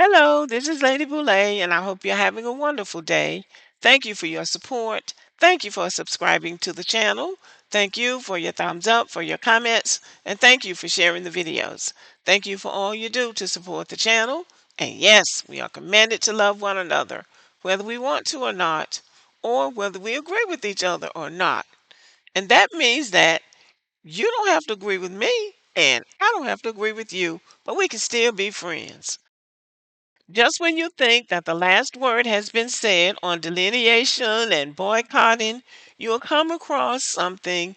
Hello, this is Lady Boulay, and I hope you're having a wonderful day. Thank you for your support. Thank you for subscribing to the channel. Thank you for your thumbs up, for your comments, and thank you for sharing the videos. Thank you for all you do to support the channel. And yes, we are commanded to love one another, whether we want to or not, or whether we agree with each other or not. And that means that you don't have to agree with me, and I don't have to agree with you, but we can still be friends. Just when you think that the last word has been said on delineation and boycotting, you'll come across something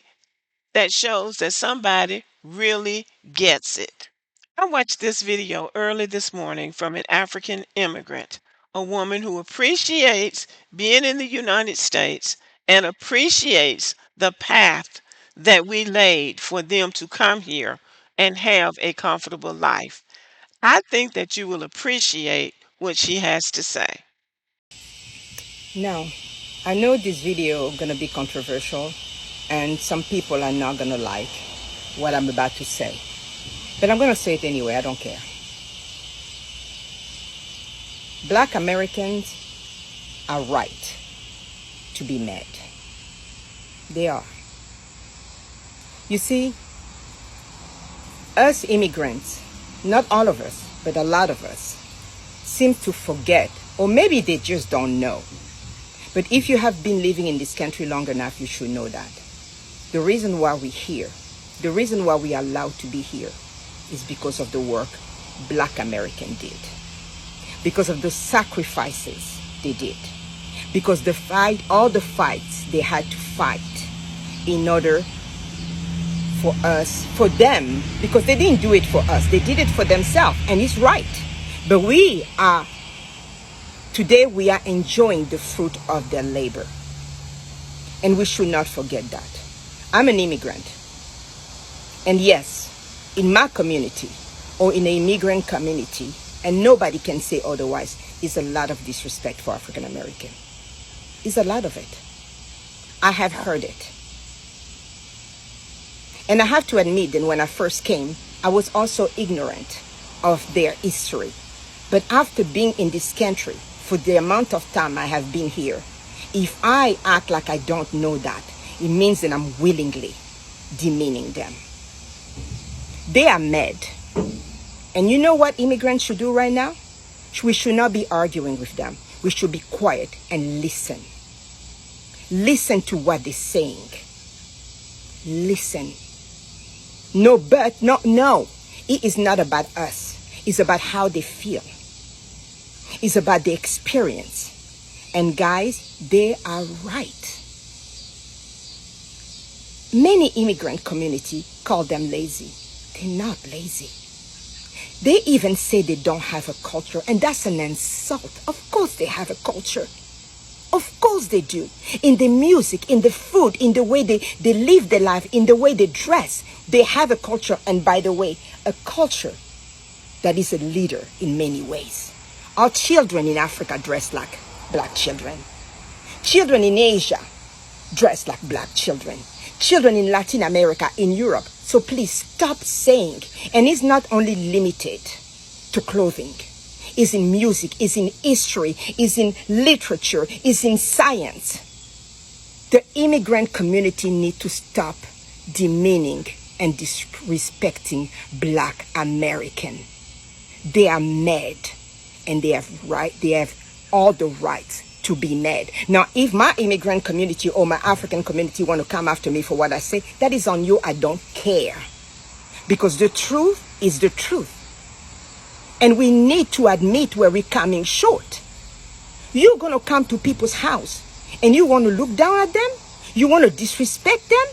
that shows that somebody really gets it. I watched this video early this morning from an African immigrant, a woman who appreciates being in the United States and appreciates the path that we laid for them to come here and have a comfortable life. I think that you will appreciate what she has to say. Now, I know this video gonna be controversial and some people are not gonna like what I'm about to say. But I'm gonna say it anyway, I don't care. Black Americans are right to be mad. They are. You see, us immigrants, not all of us, but a lot of us, seem to forget, or maybe they just don't know. But if you have been living in this country long enough, you should know that. The reason why we're here, the reason why we are allowed to be here is because of the work Black Americans did. Because of the sacrifices they did. Because all the fights they had to fight in order for us, for them, because they didn't do it for us, they did it for themselves, and it's right. But today we are enjoying the fruit of their labor. And we should not forget that. I'm an immigrant. And yes, in my community or in an immigrant community, and nobody can say otherwise, is a lot of disrespect for African American. Is a lot of it. I have heard it. And I have to admit that when I first came, I was also ignorant of their history. But after being in this country, for the amount of time I have been here, if I act like I don't know that, it means that I'm willingly demeaning them. They are mad. And you know what immigrants should do right now? We should not be arguing with them. We should be quiet and listen. Listen to what they're saying. Listen. No. It is not about us. It's about how they feel. It's about the experience. And guys, they are right. Many immigrant community call them lazy. They're not lazy. They even say they don't have a culture, and that's an insult. Of course they have a culture. Of course they do. In the music, in the food, in the way they live their life, in the way they dress. They have a culture, and by the way, a culture that is a leader in many ways. Our children in Africa dress like black children. Children in Asia dress like black children. Children in Latin America, in Europe. So please stop saying, and it's not only limited to clothing. It's in music, it's in history, it's in literature, it's in science. The immigrant community need to stop demeaning and disrespecting Black American. They are mad, and they have all the rights to be mad. Now, if my immigrant community or my African community want to come after me for what I say, that is on you. I don't care. Because the truth is the truth. And we need to admit where we're coming short. You're going to come to people's house and you want to look down at them? You want to disrespect them?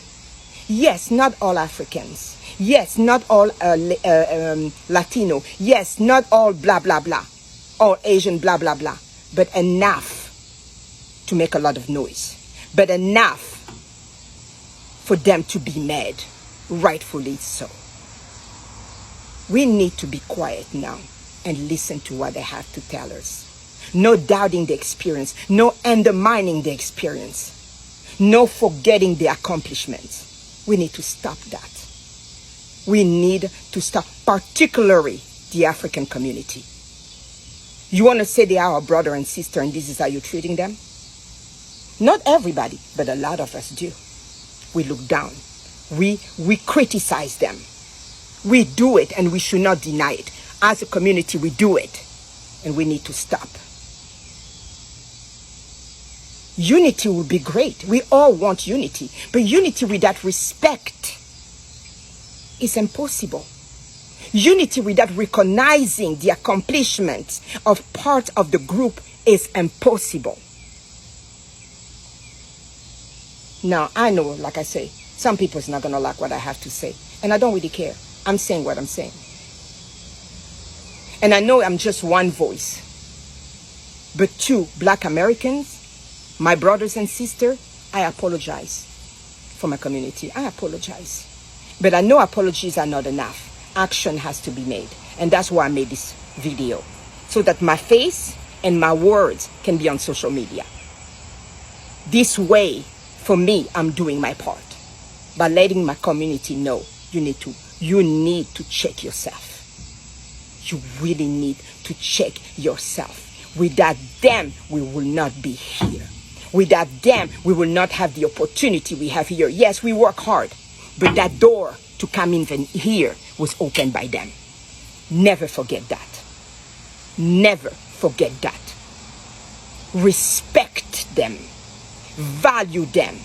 Yes, not all Africans. Yes, not all Latino. Yes, not all blah, blah, blah. All Asian, blah, blah, blah. But enough to make a lot of noise. But enough for them to be mad. Rightfully so. We need to be quiet now and listen to what they have to tell us. No doubting the experience. No undermining the experience. No forgetting the accomplishments. We need to stop that. We need to stop, particularly the African community. You want to say they are a brother and sister and this is how you're treating them? Not everybody, but a lot of us do. We look down. We criticize them. We do it and we should not deny it. As a community, we do it and we need to stop. Unity would be great. We all want unity, but unity without respect is impossible. Unity without recognizing the accomplishments of part of the group is impossible. Now, I know, like I say, some people's not going to like what I have to say, and I don't really care. I'm saying what I'm saying. And I know I'm just one voice, but to Black Americans, my brothers and sisters, I apologize for my community. I apologize. But I know apologies are not enough. Action has to be made. And that's why I made this video, so that my face and my words can be on social media. This way, for me, I'm doing my part by letting my community know you need to check yourself. You really need to check yourself. Without them, we will not be here. Without them, we will not have the opportunity we have here. Yes, we work hard, but that door to come in here was opened by them. Never forget that. Never forget that. Respect them. Value them.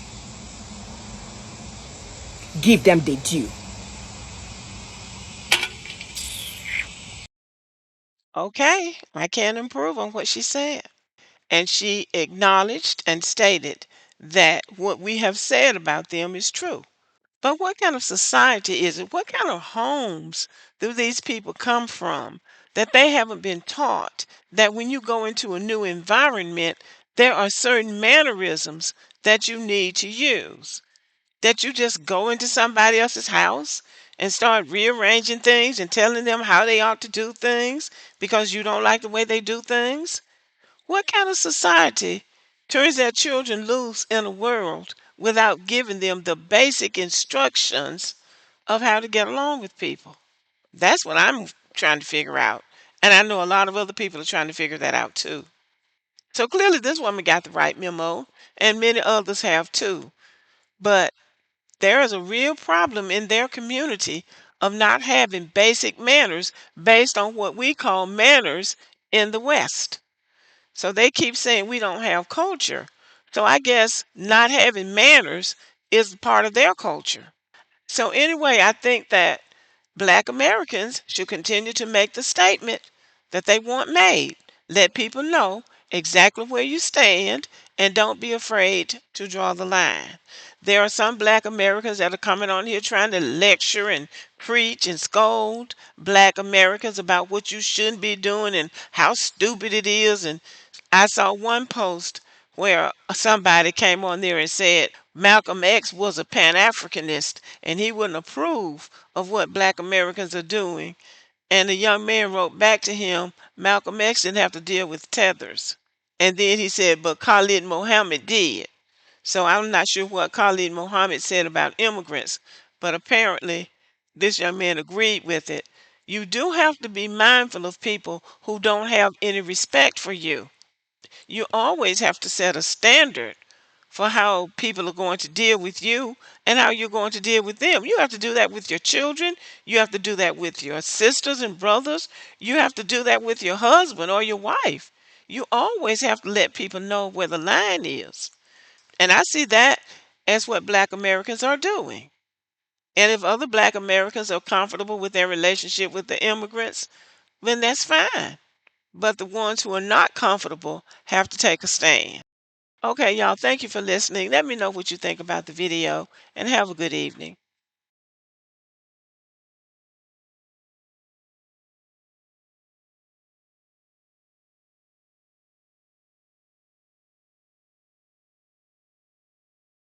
Give them the due. Okay, I can't improve on what she said. And she acknowledged and stated that what we have said about them is true. But what kind of society is it? What kind of homes do these people come from that they haven't been taught that when you go into a new environment, there are certain mannerisms that you need to use? That you just go into somebody else's house and start rearranging things and telling them how they ought to do things because you don't like the way they do things? What kind of society turns their children loose in a world without giving them the basic instructions of how to get along with people? That's what I'm trying to figure out. And I know a lot of other people are trying to figure that out too. So clearly, this woman got the right memo, and many others have too. But there is a real problem in their community of not having basic manners based on what we call manners in the West. So they keep saying we don't have culture. So I guess not having manners is part of their culture. So anyway, I think that Black Americans should continue to make the statement that they want made. Let people know exactly where you stand and don't be afraid to draw the line. There are some Black Americans that are coming on here trying to lecture and preach and scold Black Americans about what you shouldn't be doing and how stupid it is. And I saw one post where somebody came on there and said Malcolm X was a Pan Africanist and he wouldn't approve of what Black Americans are doing. And the young man wrote back to him, Malcolm X didn't have to deal with tethers. And then he said, but Khalid Muhammad did. So I'm not sure what Khalid Muhammad said about immigrants, but apparently this young man agreed with it. You do have to be mindful of people who don't have any respect for you. You always have to set a standard for how people are going to deal with you and how you're going to deal with them. You have to do that with your children. You have to do that with your sisters and brothers. You have to do that with your husband or your wife. You always have to let people know where the line is. And I see that as what Black Americans are doing. And if other Black Americans are comfortable with their relationship with the immigrants, then that's fine. But the ones who are not comfortable have to take a stand. Okay, y'all, thank you for listening. Let me know what you think about the video and have a good evening.